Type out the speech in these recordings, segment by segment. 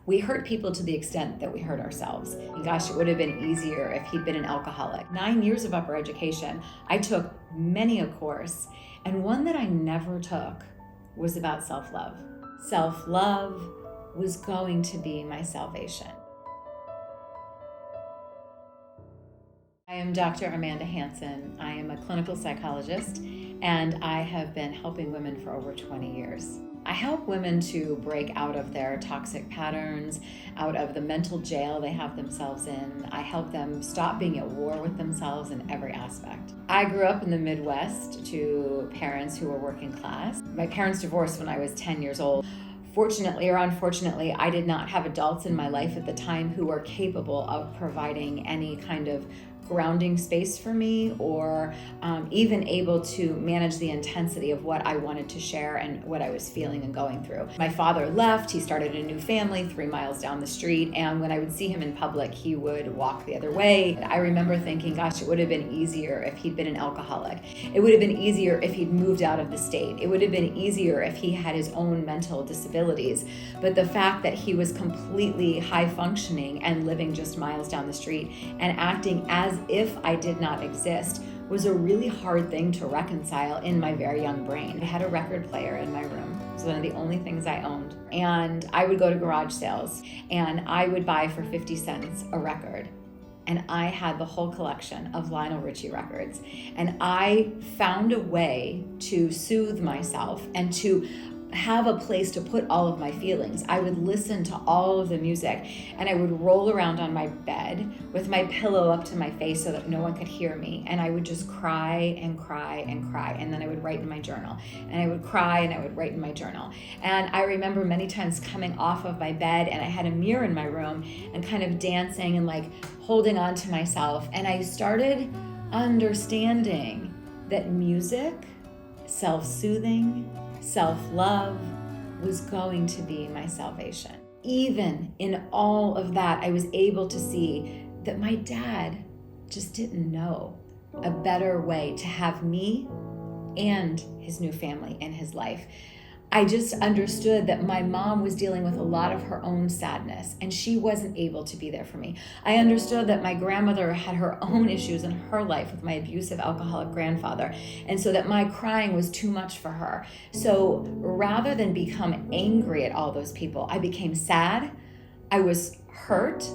We hurt people to the extent that we hurt ourselves. And gosh, it would have been easier if he'd been an alcoholic. 9 years of upper education, I took many a course, and one that I never took was about self-love. Self-love was going to be my salvation. I am Dr. Amanda Hanson. I am a clinical psychologist, and I have been helping women for over 20 years. I help women to break out of their toxic patterns, out of the mental jail they have themselves in. I help them stop being at war with themselves in every aspect. I grew up in the Midwest to parents who were working class. My parents divorced when I was 10 years old. Fortunately or unfortunately, I did not have adults in my life at the time who were capable of providing any kind of grounding space for me, or even able to manage the intensity of what I wanted to share and what I was feeling and going through. My father left, he started a new family 3 miles down the street, and when I would see him in public, he would walk the other way. I remember thinking, gosh, it would have been easier if he'd been an alcoholic. It would have been easier if he'd moved out of the state. It would have been easier if he had his own mental disabilities. But the fact that he was completely high functioning and living just miles down the street and acting as if I did not exist was a really hard thing to reconcile in my very young brain. I had a record player in my room. It was one of the only things I owned. And I would go to garage sales and I would buy for 50 cents a record. And I had the whole collection of Lionel Richie records. And I found a way to soothe myself and to have a place to put all of my feelings. I would listen to all of the music and I would roll around on my bed with my pillow up to my face so that no one could hear me. And I would just cry and cry and cry. And then I would write in my journal. And I would cry and I would write in my journal. And I remember many times coming off of my bed and I had a mirror in my room and kind of dancing and like holding on to myself. And I started understanding that music, self-soothing, self-love was going to be my salvation. Even in all of that, I was able to see that my dad just didn't know a better way to have me and his new family in his life. I just understood that my mom was dealing with a lot of her own sadness and she wasn't able to be there for me. I understood that my grandmother had her own issues in her life with my abusive alcoholic grandfather, and so that my crying was too much for her. So rather than become angry at all those people, I became sad. I was hurt,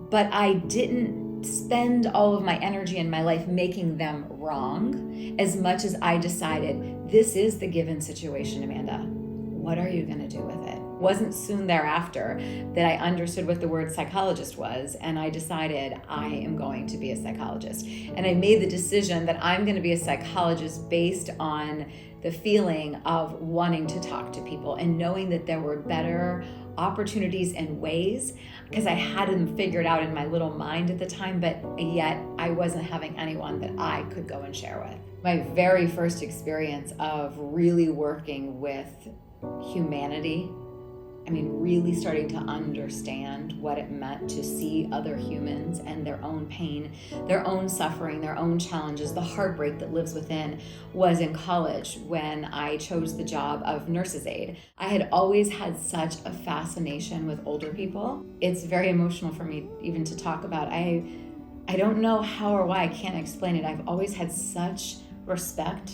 but I didn't spend all of my energy in my life making them wrong as much as I decided, this is the given situation, Amanda. What are you going to do with it? It wasn't soon thereafter that I understood what the word psychologist was, and I decided I am going to be a psychologist. And I made the decision that I'm going to be a psychologist based on the feeling of wanting to talk to people and knowing that there were better opportunities and ways, because I had them figured out in my little mind at the time, but yet I wasn't having anyone that I could go and share with. My very first experience of really working with humanity, really starting to understand what it meant to see other humans and their own pain, their own suffering, their own challenges, the heartbreak that lives within, was in college when I chose the job of nurse's aide. I had always had such a fascination with older people. It's very emotional for me even to talk about. I don't know how or why, I can't explain it. I've always had such respect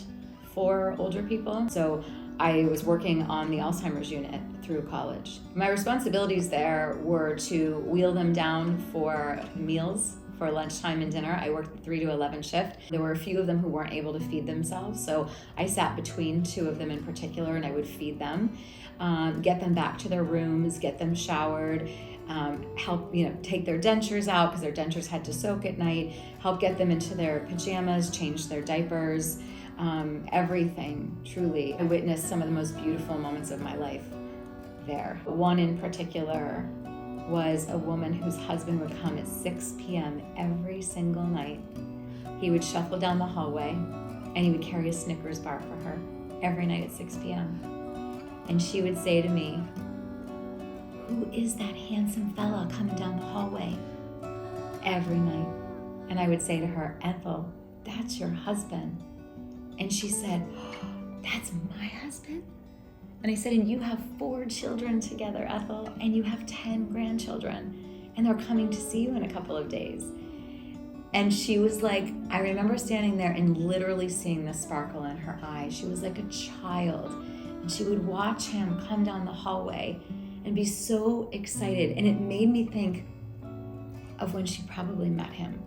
for older people. So I was working on the Alzheimer's unit through college. My responsibilities there were to wheel them down for meals, for lunchtime and dinner. I worked the 3 to 11 shift. There were a few of them who weren't able to feed themselves, so I sat between 2 of them in particular and I would feed them, get them back to their rooms, get them showered, help take their dentures out because their dentures had to soak at night, help get them into their pajamas, change their diapers, everything, truly. I witnessed some of the most beautiful moments of my life there. One in particular was a woman whose husband would come at 6 p.m. every single night. He would shuffle down the hallway and he would carry a Snickers bar for her every night at 6 p.m. And she would say to me, "Who is that handsome fella coming down the hallway?" Every night. And I would say to her, "Ethel, that's your husband." And she said, "Oh, that's my husband?" And I said, and you have 4 children together, Ethel, and you have 10 grandchildren, and they're coming to see you in a couple of days. And she was like, I remember standing there and literally seeing the sparkle in her eye. She was like a child, and she would watch him come down the hallway and be so excited. And it made me think of when she probably met him,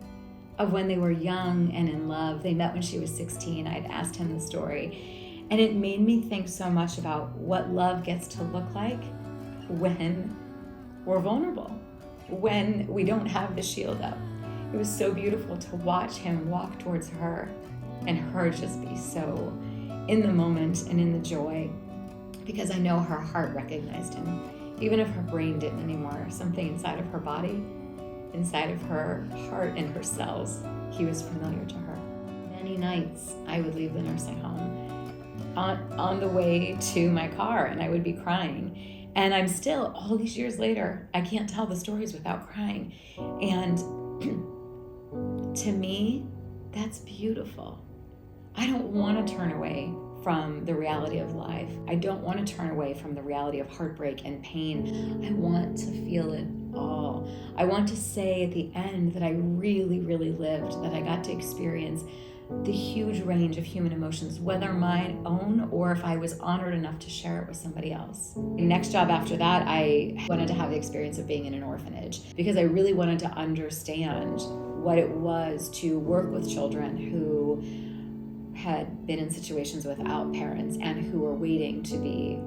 of when they were young and in love. They met when she was 16. I'd asked him the story. And it made me think so much about what love gets to look like when we're vulnerable, when we don't have the shield up. It was so beautiful to watch him walk towards her and her just be so in the moment and in the joy, because I know her heart recognized him. Even if her brain didn't anymore, something inside of her body, inside of her heart and her cells, he was familiar to her. Many nights I would leave the nursing home on the way to my car, and I would be crying. And I'm still, all these years later, I can't tell the stories without crying. And to me, that's beautiful. I don't want to turn away from the reality of life. I don't want to turn away from the reality of heartbreak and pain. I want to feel it all. I want to say at the end that I really, really lived, that I got to experience the huge range of human emotions, whether my own or if I was honored enough to share it with somebody else. The next job after that, I wanted to have the experience of being in an orphanage, because I really wanted to understand what it was to work with children who had been in situations without parents and who were waiting to be,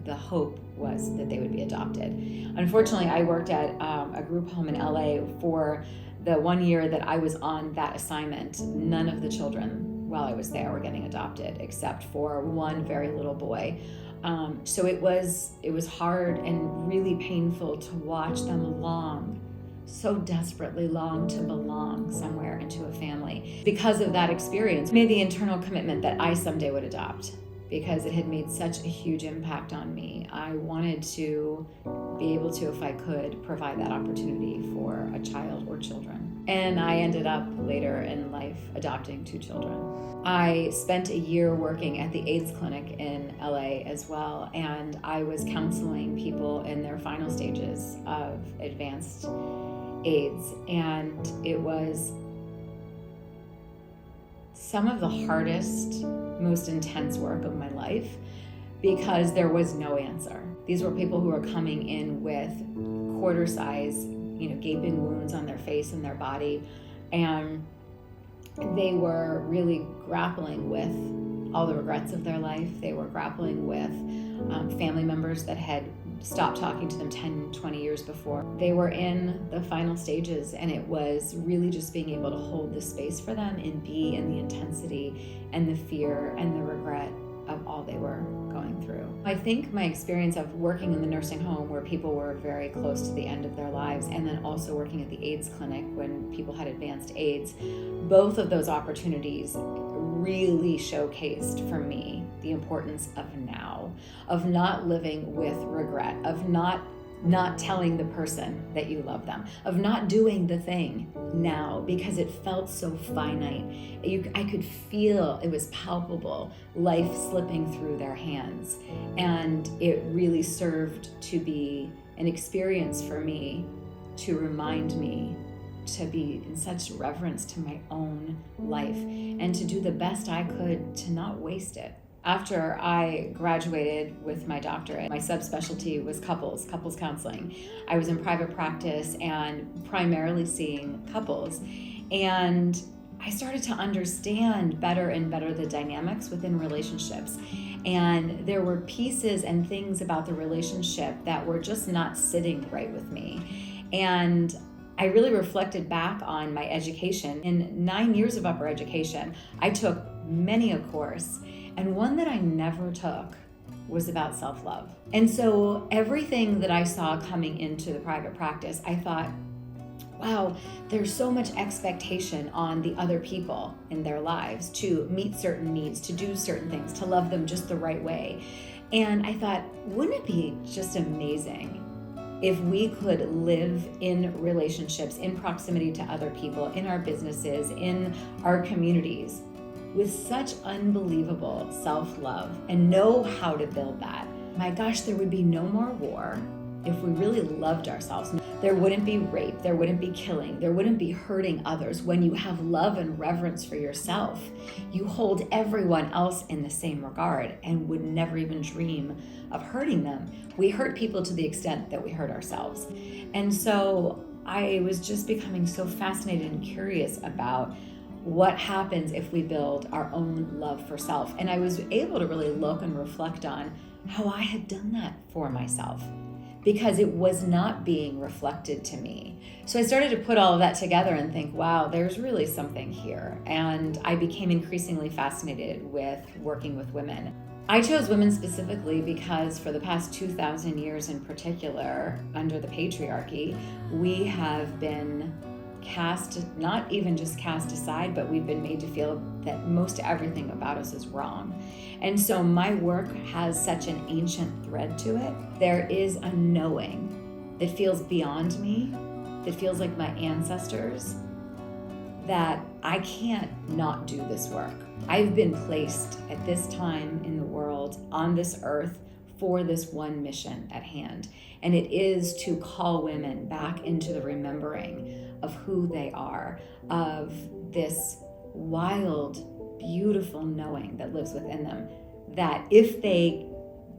the hope was that they would be adopted. Unfortunately, I worked at a group home in LA for the 1 year that I was on that assignment. None of the children while I was there were getting adopted, except for one very little boy. So it was hard and really painful to watch them long, so desperately long to belong somewhere into a family. Because of that experience, I made the internal commitment that I someday would adopt, because it had made such a huge impact on me. I wanted to be able to, if I could, provide that opportunity for a child or children. And I ended up later in life adopting 2 children. I spent a year working at the AIDS clinic in LA as well, and I was counseling people in their final stages of advanced AIDS, and it was some of the hardest, most intense work of my life, because there was no answer. These were people who were coming in with quarter-size, gaping wounds on their face and their body, and they were really grappling with all the regrets of their life. They were grappling with family members that had stopped talking to them 10, 20 years before. They were in the final stages, and it was really just being able to hold the space for them and be in the intensity and the fear and the regret of all they were going through. I think my experience of working in the nursing home, where people were very close to the end of their lives, and then also working at the AIDS clinic when people had advanced AIDS, both of those opportunities really showcased for me the importance of now, of not living with regret, of not telling the person that you love them, of not doing the thing now because it felt so finite. I could feel, it was palpable, life slipping through their hands. And it really served to be an experience for me to remind me to be in such reverence to my own life and to do the best I could to not waste it. After I graduated with my doctorate, my subspecialty was couples counseling. I was in private practice and primarily seeing couples. And I started to understand better and better the dynamics within relationships. And there were pieces and things about the relationship that were just not sitting right with me. And I really reflected back on my education. In 9 years of upper education, I took many a course, and one that I never took was about self-love. And so everything that I saw coming into the private practice, I thought, wow, there's so much expectation on the other people in their lives to meet certain needs, to do certain things, to love them just the right way. And I thought, wouldn't it be just amazing if we could live in relationships, in proximity to other people, in our businesses, in our communities, with such unbelievable self-love, and know how to build that my gosh, there would be no more war if we really loved ourselves. There wouldn't be rape, there wouldn't be killing, there wouldn't be hurting others. When you have love and reverence for yourself, you hold everyone else in the same regard and would never even dream of hurting them. We hurt people to the extent that we hurt ourselves. And so I was just becoming so fascinated and curious about what happens if we build our own love for self. And I was able to really look and reflect on how I had done that for myself, because it was not being reflected to me. So I started to put all of that together and think, wow, there's really something here. And I became increasingly fascinated with working with women. I chose women specifically because for the past 2,000 years in particular, under the patriarchy, we have been cast, not even just cast aside, but we've been made to feel that most everything about us is wrong. And so my work has such an ancient thread to it. There is a knowing that feels beyond me, that feels like my ancestors, that I can't not do this work. I've been placed at this time in the world on this earth for this one mission at hand. And it is to call women back into the remembering of who they are, of this wild, beautiful knowing that lives within them, that if they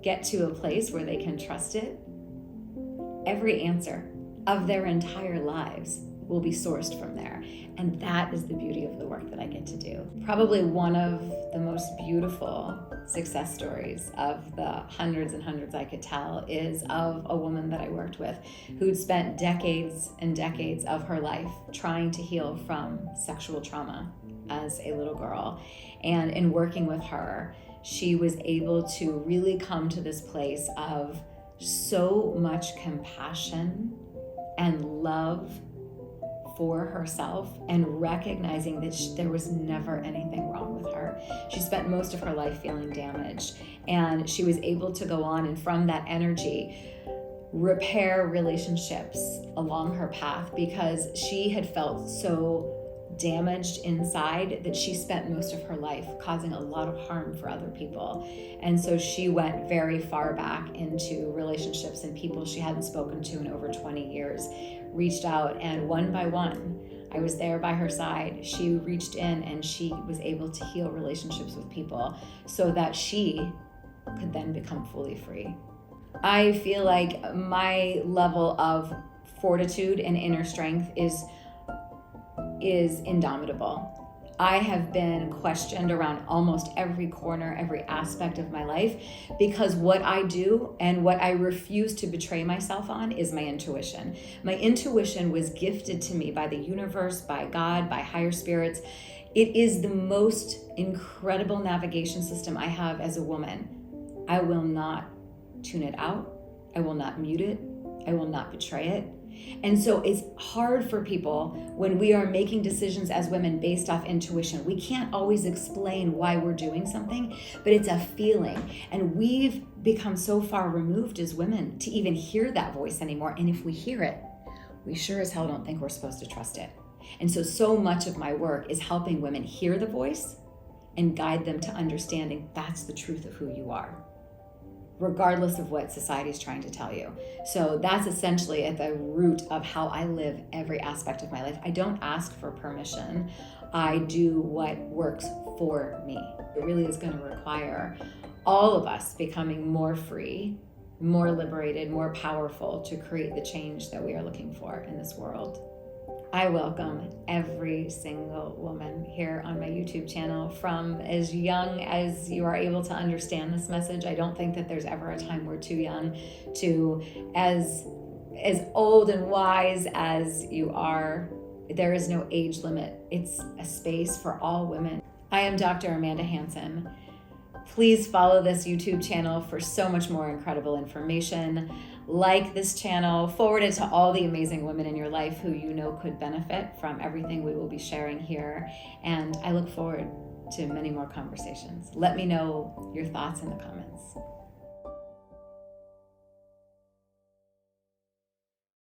get to a place where they can trust it, every answer of their entire lives will be sourced from there. And that is the beauty of the work that I get to do. Probably one of the most beautiful success stories of the hundreds and hundreds I could tell is of a woman that I worked with who'd spent decades and decades of her life trying to heal from sexual trauma as a little girl. And in working with her, she was able to really come to this place of so much compassion and love for herself, and recognizing that there was never anything wrong with her. She spent most of her life feeling damaged, and she was able to go on and from that energy repair relationships along her path, because she had felt so damaged inside that she spent most of her life causing a lot of harm for other people. And so she went very far back into relationships and people she hadn't spoken to in over 20 years, reached out, and one by one, I was there by her side. She reached in and she was able to heal relationships with people so that she could then become fully free. I feel like my level of fortitude and inner strength is indomitable. I have been questioned around almost every corner, every aspect of my life, because what I do and what I refuse to betray myself on is my intuition. My intuition was gifted to me by the universe, by God, by higher spirits. It is the most incredible navigation system I have as a woman. I will not tune it out. I will not mute it. I will not betray it. And so it's hard for people when we are making decisions as women based off intuition. We can't always explain why we're doing something, but it's a feeling. And we've become so far removed as women to even hear that voice anymore. And if we hear it, we sure as hell don't think we're supposed to trust it. And so much of my work is helping women hear the voice and guide them to understanding that's the truth of who you are, regardless of what society is trying to tell you. So that's essentially at the root of how I live every aspect of my life. I don't ask for permission. I do what works for me. It really is going to require all of us becoming more free, more liberated, more powerful to create the change that we are looking for in this world. I welcome every single woman here on my YouTube channel, from as young as you are able to understand this message. I don't think that there's ever a time we're too young, to as old and wise as you are. There is no age limit. It's a space for all women. I am Dr. Amanda Hanson. Please follow this YouTube channel for so much more incredible information. Like this channel, forward it to all the amazing women in your life who you know could benefit from everything we will be sharing here. And I look forward to many more conversations. Let me know your thoughts in the comments.